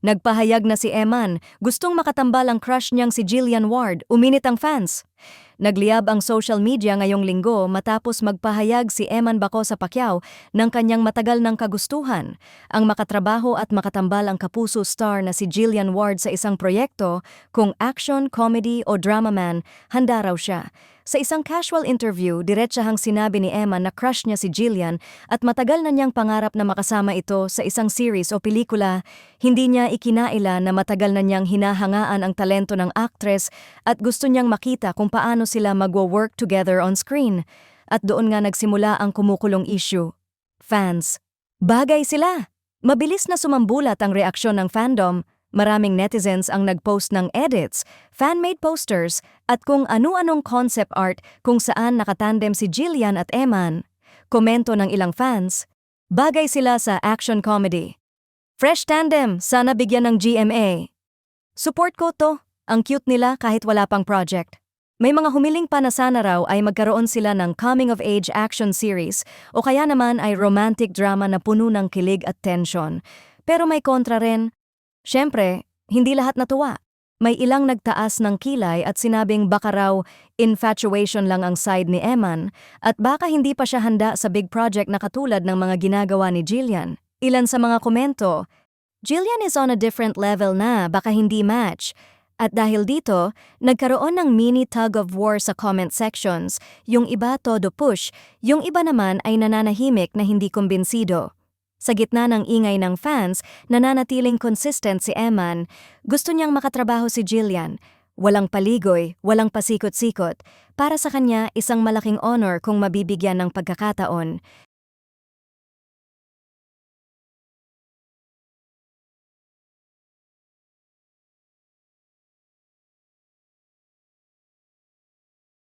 Nagpahayag na si Eman, gustong makatambal ang crush niyang si Jillian Ward, uminit ang fans. Nagliyab ang social media ngayong linggo matapos magpahayag si Eman Bacosa Pacquiao ng kanyang matagal ng kagustuhan, ang makatrabaho at makatambal ang kapuso star na si Jillian Ward sa isang proyekto, kung action, comedy o drama man, handa raw siya. Sa isang casual interview, diretsahang sinabi ni Eman na crush niya si Jillian at matagal na niyang pangarap na makasama ito sa isang series o pelikula. Hindi niya ikinaila na matagal na niyang hinahangaan ang talento ng actress at gusto niyang makita kung paano sila magwo-work together on screen. At doon nga nagsimula ang kumukulong issue. Fans. Bagay sila! Mabilis na sumambulat ang reaksyon ng fandom. Maraming netizens ang nagpost ng edits, fan-made posters, at kung ano-anong concept art kung saan nakatandem si Jillian at Eman. Komento ng ilang fans, bagay sila sa action comedy. Fresh tandem, sana bigyan ng GMA. Support ko to, ang cute nila kahit wala pang project. May mga humiling pa na sana raw ay magkaroon sila ng coming-of-age action series o kaya naman ay romantic drama na puno ng kilig at tension. Pero may kontra rin. Siyempre, hindi lahat natuwa. May ilang nagtaas ng kilay at sinabing baka raw infatuation lang ang side ni Eman at baka hindi pa siya handa sa big project na katulad ng mga ginagawa ni Jillian. Ilan sa mga komento, Jillian is on a different level na, baka hindi match. At dahil dito, nagkaroon ng mini tug of war sa comment sections, yung iba todo push, yung iba naman ay nananahimik na hindi kumbinsido. Sa gitna ng ingay ng fans, nananatiling consistent si Eman. Gusto niyang makatrabaho si Jillian. Walang paligoy, walang pasikot-sikot. Para sa kanya, isang malaking honor kung mabibigyan ng pagkakataon.